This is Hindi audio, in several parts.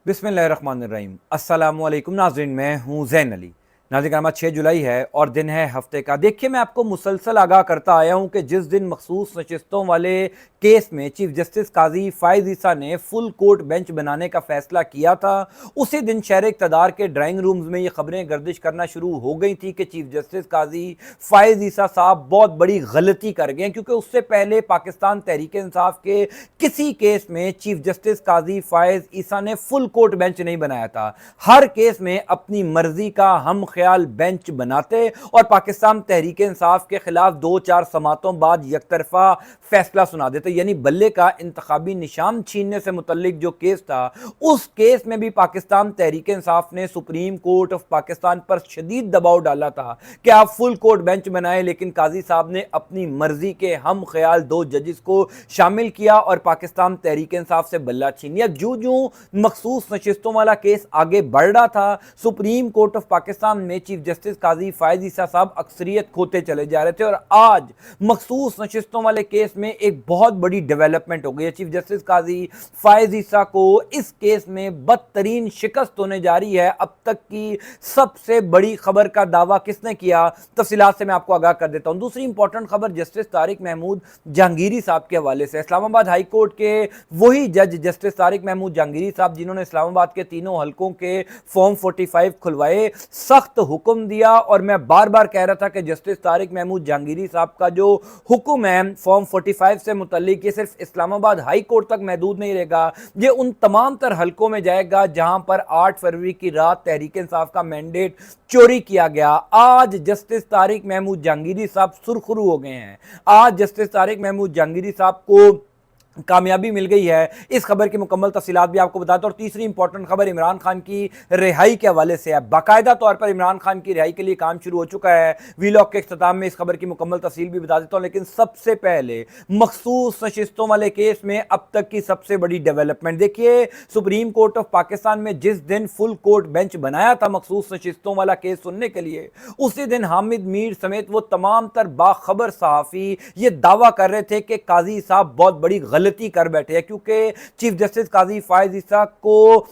बिस्मिल्लाहिर्रहमानिर्रहीम। अस्सलामुअलैकुम नाज़रीन, मैं हूँ ज़ैन अली। नाज़रीन, 6 जुलाई है और दिन है हफ्ते का। देखिए, मैं आपको मुसलसल आगाह करता आया हूँ कि जिस दिन मखसूस नशिस्तों वाले केस में चीफ जस्टिस काजी फ़ाइज़ ईसा ने फुल कोर्ट बेंच बनाने का फैसला किया था, उसी दिन शहर इक़्तिदार के ड्राइंग रूम्स में ये खबरें गर्दिश करना शुरू हो गई थी कि चीफ जस्टिस काजी फ़ाइज़ ईसा साहब बहुत बड़ी गलती कर गए, क्योंकि उससे पहले पाकिस्तान तहरीक इंसाफ के किसी केस में चीफ जस्टिस काजी फ़ाइज़ ईसा ने फुल कोर्ट बेंच नहीं बनाया था। हर केस में अपनी मर्जी का हम ख्याल बेंच बनाते और पाकिस्तान तहरीक इंसाफ के खिलाफ 2-4 समातों बाद यकतरफा फैसला सुना देते। यानी बल्ले का इंतखाबी निशान छीनने से मुतल्लिक जो केस था, उस केस में भी पाकिस्तान तहरीक इंसाफ ने सुप्रीम कोर्ट ऑफ पाकिस्तान पर शदीद दबाव डाला था कि आप फुल कोर्ट बेंच बनाए, लेकिन काजी साहब ने अपनी मर्जी के हम ख्याल 2 जजेस को शामिल किया और पाकिस्तान तहरीक इंसाफ से बल्ला छीन लिया। जो जो मखसूस नशिस्तों वाला केस आगे बढ़ रहा था, सुप्रीम कोर्ट ऑफ पाकिस्तान में चीफ जस्टिस काजी फ़ाइज़ ईसा साहब अक्सरियत खोते चले जा रहे थे और आज मखसूस नशिस्तों वाले केस में एक बहुत बड़ी डेवलपमेंट हो गई है। चीफ जस्टिस काजी फ़ाइज़ ईसा को इस केस में बदतरीन शिकस्त होने जा रही है। अब तक की सबसे बड़ी खबर का दावा किसने किया, तफसीलात से मैं आपको आगाह कर देता हूं। दूसरी इंपॉर्टेंट खबर जस्टिस तारिक महमूद जहांगीरी साहब के हवाले से। इस्लामाबाद हाई कोर्ट के वही जज जस्टिस तारिक महमूद जहांगीरी साहब, जिन्होंने इस्लामाबाद के तीनों हलकों के फॉर्म 45 खुलवाए, सख्त हुक्म दिया। और मैं बार बार कह रहा था कि जस्टिस तारिक महमूद जहांगीरी साहब का जो हुक्म है फॉर्म 45 से मुतल्लिक, ये सिर्फ इस्लामाबाद हाई कोर्ट तक महदूद नहीं रहेगा, ये उन तमाम तर हलकों में जाएगा जहां पर 8 फरवरी की रात तहरीक इंसाफ का मैंडेट चोरी किया गया। आज जस्टिस तारिक महमूद जहांगीरी साहब सुरखरू हो गए हैं। आज जस्टिस तारिक महमूद जहांगीरी साहब को कामयाबी मिल गई है। इस खबर की मुकम्मल तफसीलात भी आपको बताता हूं। और तीसरी इंपॉर्टेंट खबर इमरान खान की रिहाई के हवाले से है। बाकायदा तौर पर इमरान खान की रिहाई के लिए काम शुरू हो चुका है। वीलॉग के इख्तिताम में इस खबर की मुकम्मल तफसील भी बता देता हूं, लेकिन सबसे पहले मखसूस नशिस्तों वाले केस में अब तक की सबसे बड़ी डेवलपमेंट देखिए। सुप्रीम कोर्ट ऑफ पाकिस्तान में जिस दिन फुल कोर्ट बेंच बनाया था मखसूस नशिस्तों वाला केस सुनने के लिए, उसी दिन हामिद मीर समेत वो तमाम तर बाखबर सहाफ़ी ये दावा कर रहे थे कि काजी साहब बहुत बड़ी गलती कर बैठे हैं, क्योंकि चीफ जस्टिस काजी फ़ाइज़ ईसा को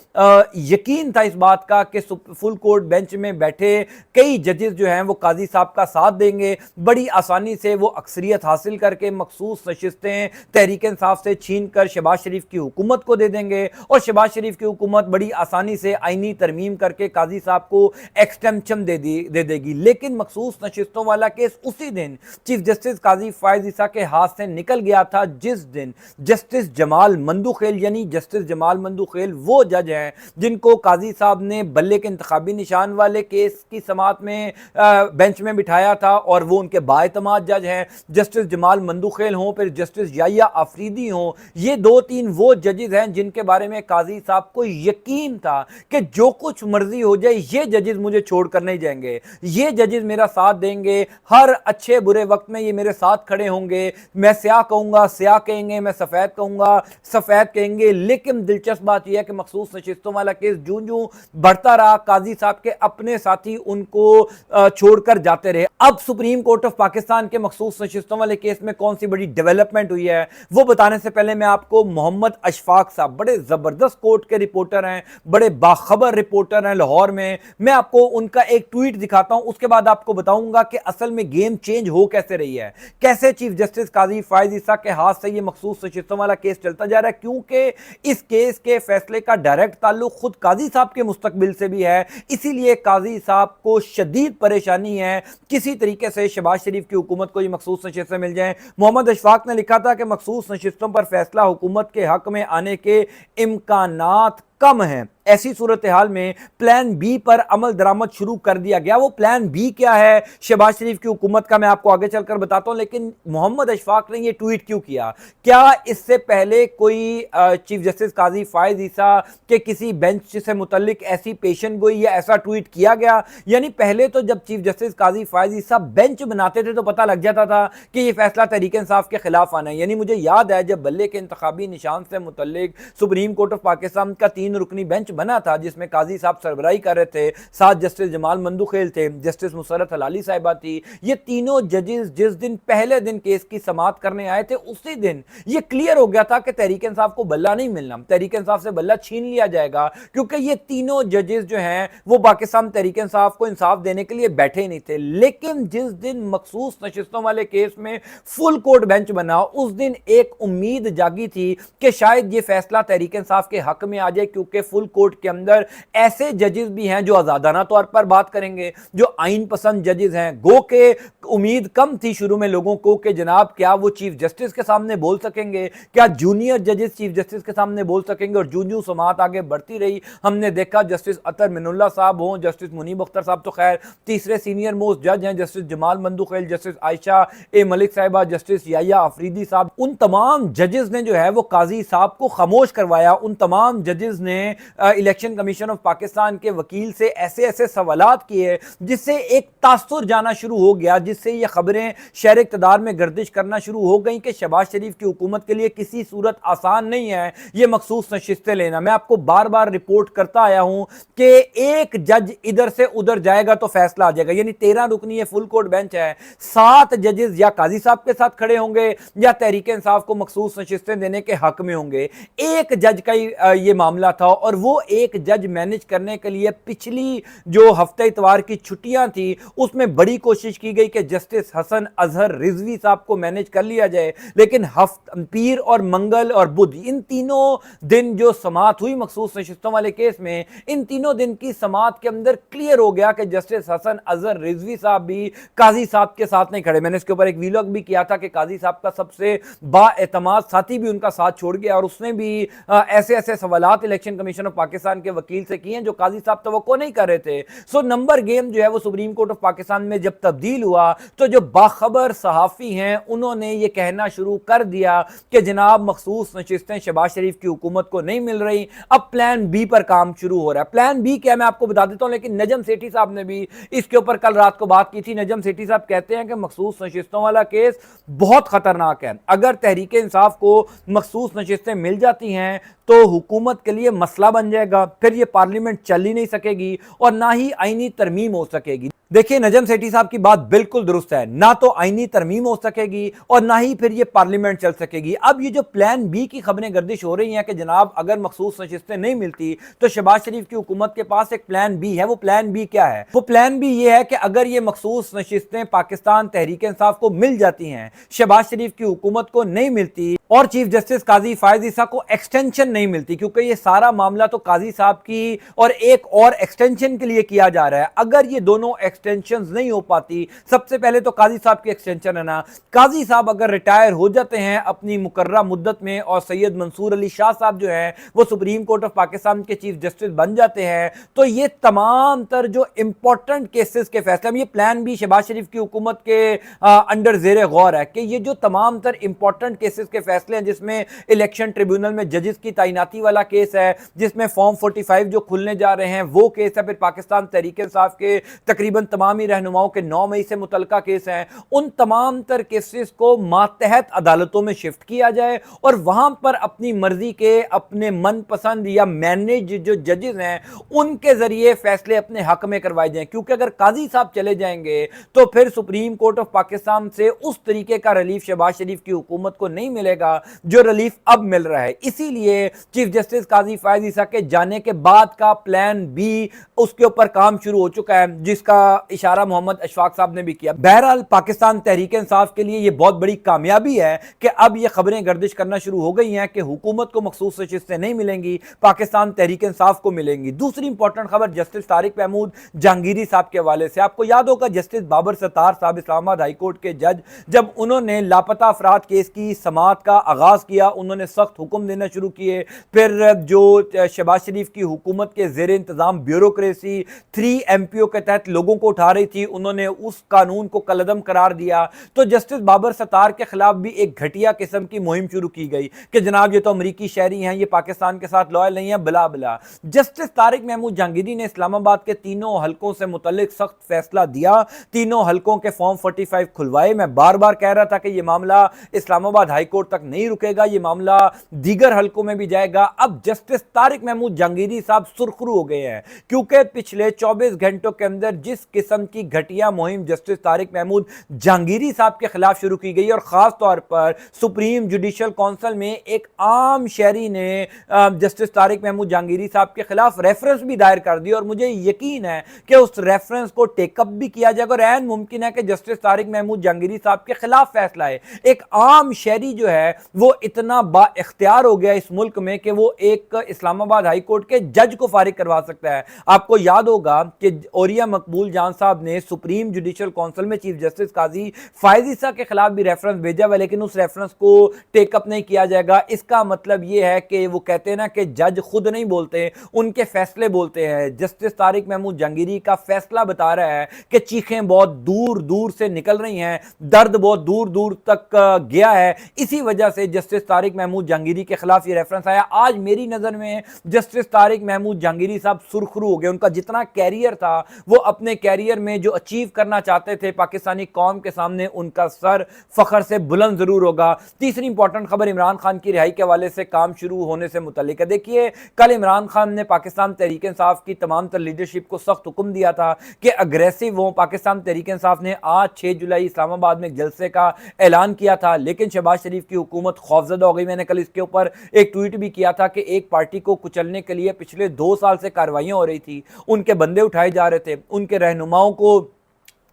यकीन था इस बात का कि फुल कोर्ट बेंच में बैठे कई जजेस जो हैं वो काजी साहब का साथ देंगे, बड़ी आसानी से वो अक्सरियत हासिल करके मखसूस नशिस्तें तहरीक इंसाफ से छीन कर शहबाज शरीफ की हुकूमत को दे देंगे और शहबाज शरीफ की हुकूमत बड़ी आसानी से आईनी तरमीम करके काजी साहब को एक्सटेंशन दे देगी। लेकिन मखसूस नशिस्तों वाला केस उसी दिन चीफ जस्टिस काजी फ़ाइज़ ईसा के हाथ से निकल गया था, जिस दिन जस्टिस जमाल मंदूखेल, यानी जस्टिस जमाल मंदूखेल वो जज हैं जिनको काजी साहब ने बल्ले के इंतखाबी निशान वाले केस की समात में बेंच में बिठाया था और वो उनके बाएतमाद जज हैं। जस्टिस जमाल मंदूखेल हों, फिर जस्टिस याहिया आफरीदी हों, ये 2-3 वो जजेस हैं जिनके बारे में काजी साहब को यकीन था कि जो कुछ मर्जी हो जाए ये जजेस मुझे छोड़कर नहीं जाएंगे, ये जजेस मेरा साथ देंगे, हर अच्छे बुरे वक्त में ये मेरे साथ खड़े होंगे। मैं स्याह कहूँगा स्याह कहेंगे, मैं सफ़ेद कहूँगा सफ़ेद कहेंगे। लेकिन दिलचस्प बात यह है कि मखसूस नशिस्तों वाला केस जूं जूं बढ़ता रहा, काजी साहब के अपने साथी उनको छोड़कर जाते रहे। अब सुप्रीम कोर्ट ऑफ पाकिस्तान के मखसूस नशिस्तों वाले केस में कौन सी बड़ी डेवलपमेंट हुई है वो बताने से पहले मैं आपको मोहम्मद अशफाक साहब, बड़े ज़बरदस्त कोर्ट के रिपोर्टर हैं, बड़े बाखबर रिपोर्टर हैं लाहौर में, मैं आपको उनका एक ट्वीट दिखाता हूं। उसके बाद आपको बताऊंगा कि असल में गेम चेंज हो कैसे रही है, कैसे चीफ जस्टिस काजी फ़ाइज़ ईसा के हाथ से ये मखसूस नशिस्तों वाला केस चलता जा रहा है, क्योंकि इस केस के फैसले का डायरेक्ट ताल्लुक खुद काजी साहब के मुस्तकबिल से भी है। इसीलिए काजी साहब को शदीद परेशानी है किसी तरीके से शहबाज शरीफ की हुकूमत को ये मखसूस नशिस्तें मिल जाएं। मोहम्मद अशफाक ने लिखा था कि मखसूस नशिस्तों पर फैसला हुकूमत के हक में आने के इम्कानात कम है। ऐसी सूरत हाल में प्लान बी पर अमल दरामद शुरू कर दिया गया। वो प्लान बी क्या है शहबाज शरीफ की हुकूमत का, मैं आपको आगे चलकर बताता हूं। लेकिन मोहम्मद अशफाक ने ये ट्वीट क्यों किया? क्या इससे पहले कोई चीफ जस्टिस काजी फ़ाइज़ ईसा के किसी बेंच से मुतल्लिक ऐसी पेशन गोई या ऐसा ट्वीट किया गया? यानी पहले तो जब चीफ जस्टिस काजी फ़ाइज़ ईसा बेंच बनाते थे तो पता लग जाता था कि यह फैसला तहरीक इंसाफ के खिलाफ आना है। यानी मुझे याद है जब बल्ले के इंतखाबी निशान से मुतल्लिक सुप्रीम कोर्ट ऑफ पाकिस्तान का 3 3 रुकनी बेंच बना था जिसमें काजी साहब सरबराही कर रहे थे, 7 जस्टिस जमाल मंदुखेल थे, जस्टिस मुसर्रत हलाली साहिबा थी। ये तीनों जजेस जिस दिन पहले दिन केस की समाअत करने आए थे उसी दिन ये क्लियर हो गया था कि तहरीक इंसाफ को बल्ला नहीं मिलना, तहरीक इंसाफ से बल्ला छीन लिया जाएगा, क्योंकि ये तीनों जजेस जो हैं वो पाकिस्तान तहरीक इंसाफ को इंसाफ देने के लिए बैठे ही नहीं थे। लेकिन जिस दिन मखसूस नशिस्तों वाले केस में फुल कोर्ट बेंच बना उस दिन एक उम्मीद जागी थी कि शायद ये फैसला तहरीक इंसाफ के हक में आ जाए, क्योंकि फुल कोर्ट के अंदर ऐसे जजेस भी हैं जो आजादाना तौर पर बात करेंगे, जो आइन पसंद जजेस हैं। गो के उम्मीद कम थी शुरू में लोगों को कि जनाब क्या वो चीफ जस्टिस के सामने बोल सकेंगे, क्या जूनियर जजेस चीफ जस्टिस के सामने बोल सकेंगे, और जूं समाअत आगे बढ़ती रही हमने देखा जस्टिस अतर मिनुल्लाह साहब हों, जस्टिस मुनीब अख्तर साहब तो खैर तीसरे सीनियर मोस्ट जज हैं, जस्टिस जमाल मंदुखेल, जस्टिस आयशा ए मलिक साहिबा, जस्टिस याया अफरीदी साहब, उन तमाम जजेस ने जो है वो काजी साहब को खामोश करवाया। उन तमाम जजेस ने इलेक्शन कमीशन ऑफ पाकिस्तान के वकील से ऐसे ऐसे सवालात किए जिससे एक तासुर जाना शुरू हो गया, जिससे ये खबरें शहर इक़्तिदार में गर्दिश करना शुरू हो गई कि शहबाज शरीफ की हुकूमत के लिए किसी सूरत आसान नहीं है ये मखसूस नशिस्तें लेना। मैं आपको बार बार रिपोर्ट करता आया हूं कि एक जज इधर से उधर जाएगा तो फैसला आ जाएगा, यानी 13 रुकनी ये फुल कोर्ट बेंच है, 7 जजेस या काजी साहब के साथ खड़े होंगे या तहरीक इंसाफ को मखसूस नशिस्तें देने के हक में होंगे। एक जज का ही ये मामला था और वो एक जज मैनेज करने के लिए पिछली जो हफ्ते इतवार की छुट्टियां थी उसमें बड़ी कोशिश की गई कि जस्टिस हसन अजहर रिजवी साहब को मैनेज कर लिया जाए, लेकिन पीर और मंगल और बुध इन तीनों दिन जो समाअत हुई मखसूस नशिस्तों वाले केस में, इन तीनों दिन की समाअत के अंदर क्लियर हो गया कि जस्टिस हसन अजहर रिजवी साहब भी काजी साहब के साथ नहीं खड़े। मैंने इसके ऊपर एक वीलॉग भी किया था कि काजी साहब का सबसे बाएतमाद साथी भी उनका साथ छोड़ गया और उसने भी ऐसे ऐसे सवालात इलेक्शन कमीशन ऑफ पाकिस्तान के वकील से किए हैं जो काजी साहब तवक्को नहीं कर रहे थे। सो नंबर गेम जो है वो सुप्रीम कोर्ट ऑफ पाकिस्तान में जब तब्दील हुआ तो जो बाखबर सहाफी हैं उन्होंने ये कहना शुरू कर दिया कि जनाब मखसूस नशिस्तें शहबाज शरीफ की हुकूमत को नहीं मिल रही, अब प्लान बी पर काम शुरू हो रहा है। प्लान बी क्या मैं आपको बता देता हूं, लेकिन नजम सेठी साहब ने भी इसके ऊपर कल रात को बात की थी। नजम सेठी साहब कहते हैं कि मखसूस नशिस्तों वाला केस बहुत खतरनाक है, अगर तहरीक इंसाफ को मखसूस नशिस्तें मिल जाती हैं तो हुकूमत के लिए मसला बन जाएगा, फिर ये पार्लियामेंट चल ही नहीं सकेगी और ना ही आईनी तरमीम हो सकेगी। देखिए नजम सेठी साहब की बात बिल्कुल दुरुस्त है, ना तो आईनी तरमीम हो सकेगी और ना ही फिर ये पार्लियामेंट चल सकेगी। अब ये जो प्लान बी की खबरें गर्दिश हो रही हैं कि जनाब अगर मखसूस नशिस्तें नहीं मिलती तो शहबाज शरीफ की हुकूमत के पास एक प्लान बी है। वो प्लान बी क्या है? वो प्लान बी ये है कि अगर ये मखसूस नशिस्तें पाकिस्तान तहरीक इंसाफ को मिल जाती हैं, शहबाज शरीफ की हुकूमत को नहीं मिलती और चीफ जस्टिस काजी फायज ईसा को एक्सटेंशन नहीं मिलती, क्योंकि ये सारा मामला तो काजी साहब की और एक और एक्सटेंशन के लिए किया जा रहा है। अगर ये दोनों एक्सटेंशन नहीं हो पाती, सबसे पहले तो काजी साहब की एक्सटेंशन है ना, काजी साहब अगर रिटायर हो जाते हैं अपनी मुकर्ररा मुद्दत में और सैयद मंसूर अली शाह साहब जो हैं वो सुप्रीम कोर्ट ऑफ पाकिस्तान के चीफ जस्टिस बन जाते हैं, तो ये तमाम तर जो इंपॉर्टेंट केसेस के फैसले, ये प्लान भी शहबाज शरीफ की हुकूमत के अंडर जेर गौर है कि ये जो तमाम तर इंपॉर्टेंट केसेस के फैसले हैं, जिसमें इलेक्शन ट्रिब्यूनल में जजेस की तैनाती वाला केस है, जिसमें फॉर्म 45 जो खुलने जा रहे हैं वो केस है, फिर पाकिस्तान तहरीक इंसाफ के तकरीबन तमाम ही रहनुमाओं के 9 मई से मुतलका केस हैं, उन तमाम तर केसेस को मातहत अदालतों में शिफ्ट किया जाए और वहां पर अपनी मर्जी के अपने मनपसंद या मैनेज जो जजेस हैं उनके जरिए फैसले अपने हक में करवाए जाएं। क्योंकि अगर काजी साहब चले जाएंगे तो फिर सुप्रीम कोर्ट ऑफ पाकिस्तान से उस तरीके का रिलीफ शहबाज शरीफ की हुकूमत को नहीं मिलेगा जो रिलीफ अब मिल रहा है। इसीलिए चीफ जस्टिस काजी फायज ईसा के जाने के बाद का प्लान बी, उसके ऊपर काम शुरू हो चुका है, जिसका इशारा मोहम्मद अशफाक साहब ने भी किया। बहरहाल पाकिस्तान तहरीक इंसाफ के लिए यह बहुत बड़ी कामयाबी है कि अब यह खबरें गर्दिश करना शुरू हो गई हैं कि हुकूमत को मखसूस नशिस्तें नहीं मिलेंगी, पाकिस्तान तहरीक इंसाफ को मिलेंगी। दूसरी इंपॉर्टेंट खबर जस्टिस तारिक महमूद जहांगीरी साहब के हवाले से। आपको याद होगा जस्टिस बाबर सत्तार साहब इस्लामाबाद हाई कोर्ट के जज, जब उन्होंने लापता अफराद केस की समाअत का आगाज किया, उन्होंने सख्त हुक्म देना शुरू किए। फिर जो शहबाज शरीफ की हुकूमत के जेर इंतजाम ब्यूरोक्रेसी 3 MPO के तहत लोगों को उठा रही थी, उन्होंने उस कानून को कलअदम करार दिया। तो जस्टिस बाबर सत्तार के खिलाफ भी एक घटिया किस्म की मुहिम शुरू की गई कि जनाब ये तो अमरीकी शहरी हैं, ये पाकिस्तान के साथ लॉयल नहीं है, बला बला। जस्टिस तारिक महमूद जहांगीरी ने इस्लामाबाद के तीनों हलकों से मुतल्लिक सख्त फैसला दिया, तीनों हलकों के फॉर्म 45 खुलवाए। मैं बार बार कह रहा था कि यह मामला इस्लामाबाद हाई कोर्ट तक नहीं रुकेगा, ये मामला दीगर हलकों में भी जाएगा। अब जस्टिस तारिक महमूद जहांगीरी साहब सुर्खरू हो गए हैं, क्योंकि पिछले 24 घंटों के अंदर जिस किस्म की घटिया मुहिम जस्टिस तारिक महमूद जहांगीरी साहब के खिलाफ शुरू की गई और खास तौर पर सुप्रीम जुडिशियल काउंसिल में एक आम शहरी ने जस्टिस तारिक महमूद जहांगीरी साहब के खिलाफ रेफरेंस भी दायर कर दी और मुझे यकीन है कि उस रेफरेंस को टेकअप भी किया जाएगा और ऐन मुमकिन है कि जस्टिस तारिक महमूद जहांगीरी साहब के खिलाफ फैसला है। एक आम शहरी जो है वो इतना बाइख्तियार हो गया इस मुल्क में कि वो एक इस्लामाबाद हाई कोर्ट के जज को फारिग करवा सकता है। आपको याद होगा कि औरिया मकबूल जान साहब ने सुप्रीम जुडिशियल काउंसिल में चीफ जस्टिस काजी फायज ईसा के खिलाफ भी रेफरेंस भेजा हुआ, लेकिन उस रेफरेंस को टेकअप नहीं किया जाएगा। इसका मतलब यह है कि वो कहते हैं ना कि जज खुद नहीं बोलते, उनके फैसले बोलते हैं। जस्टिस तारिक महमूद जहांगीरी का फैसला बता रहा है कि चीखें बहुत दूर दूर से निकल रही हैं, दर्द बहुत दूर दूर तक गया है, इसी वजह से जस्टिस तारिक महमूद जहांगीरी के खिलाफ ये रेफरेंस आया। आज मेरी नजर में जस्टिस तारिक महमूद जहांगीरी साहब सुर्खरू हो गए। उनका जितना कैरियर था वो अपने कैरियर में जो अचीव करना चाहते थे पाकिस्तानी कौम के सामने, उनका सर फखर से बुलंद जरूर होगा। तीसरी इंपॉर्टेंट खबर इमरान खान की रिहाई के हवाले से काम शुरू होने से मुतल्लिक है। देखिए, कल इमरान खान ने पाकिस्तान तहरीक इंसाफ की तमाम तर लीडरशिप को सख्त हुक्म दिया था कि अग्रेसिव हो। पाकिस्तान तहरीक इंसाफ ने आज 6 जुलाई इस्लामाबाद में जलसे का ऐलान किया था, लेकिन शहबाज शरीफ की हुकूमत खौफजदा हो गई। मैंने कल इसके ऊपर एक ट्वीट भी किया था कि एक पार्टी को कुचलने के लिए पिछले 2 साल से कार्रवाइयां हो रही थी, उनके बंदे उठाए जा रहे थे, उनके रहनुमाओं को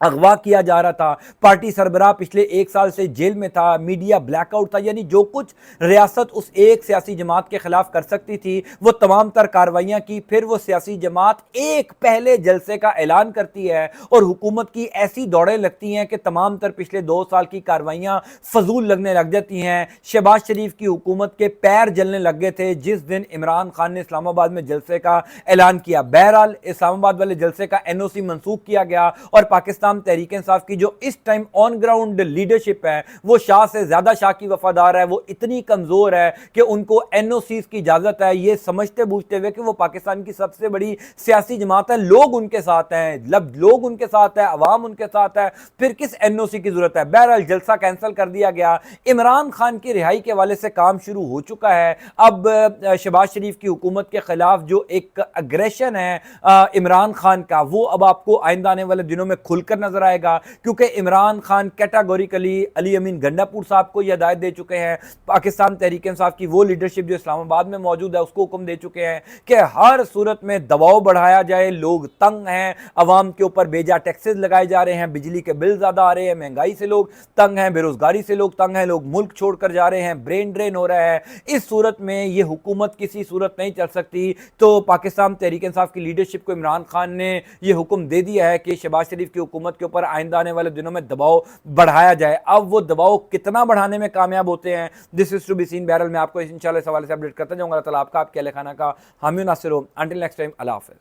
अगवा किया जा रहा था, पार्टी सरबराह पिछले 1 साल से जेल में था, मीडिया ब्लैकआउट था, यानी जो कुछ रियासत उस एक सियासी जमात के खिलाफ कर सकती थी वो तमाम तर कार्रवाइयां की। फिर वो सियासी जमात एक पहले जलसे का ऐलान करती है और हुकूमत की ऐसी दौड़ें लगती हैं कि तमाम तर पिछले 2 साल की कार्रवाइयां फजूल लगने लग जाती हैं। शहबाज शरीफ की हुकूमत के पैर जलने लग गए थे जिस दिन इमरान खान ने इस्लामाबाद में जलसे का ऐलान किया। बहरहाल इस्लामाबाद वाले जलसे का NOC मनसूख किया गया और पाकिस्तान तहरीक इंसाफ की जो इस टाइम ऑन ग्राउंड लीडरशिप है वो शाह से ज्यादा शाह की वफादार है, वो इतनी कमजोर है कि उनको NOCs की इजाजत है, ये समझते बूझते हुए कि वो पाकिस्तान की सबसे बड़ी सियासी जमात है, लोग उनके साथ हैं, लोग उनके साथ है, अवाम उनके साथ है, फिर किस NOC की जरूरत है। बहरहाल जलसा कैंसिल कर दिया गया। इमरान खान की रिहाई के हवाले से काम शुरू हो चुका है। अब शहबाज शरीफ की हुकूमत के खिलाफ जो एक अग्रेशन है इमरान खान का, वो अब आपको आइंदा आने वाले दिनों में खुलकर नजर आएगा, क्योंकि इमरान खान कैटेगोरिकली अली अमीन गंडापुर साहब को यह हिदायत दे चुके हैं, पाकिस्तान तहरीक इंसाफ की वो लीडरशिप जो इस्लामाबाद में मौजूद है उसको हुक्म दे चुके हैं कि हर सूरत में दबाव बढ़ाया जाए। लोग तंग हैं, अवाम के ऊपर बेजा टैक्सेस लगाए जा रहे हैं, बिजली के बिल ज्यादा आ रहे हैं, महंगाई से लोग तंग हैं, बेरोजगारी से लोग तंग हैं, लोग मुल्क छोड़कर जा रहे हैं, ब्रेन ड्रेन हो रहा है। इस सूरत में यह हुकूमत किसी सूरत नहीं चल सकती। तो पाकिस्तान तहरीक इंसाफ की लीडरशिप को इमरान खान ने यह हुक्म दे दिया है कि शहबाज शरीफ की हुकूमत के ऊपर आइंदा आने वाले दिनों में दबाव बढ़ाया जाए। अब वो दबाव कितना बढ़ाने में कामयाब होते हैं, this is to be seen. बहरहाल मैं आपको इंशाल्लाह इस हवाले से अपडेट करता जाऊंगा। अल्लाह ताला आपका आपके अहल खाना का हामी नासिर हो। अंटिल नेक्स्ट टाइम, अल्लाह हाफ़िज़।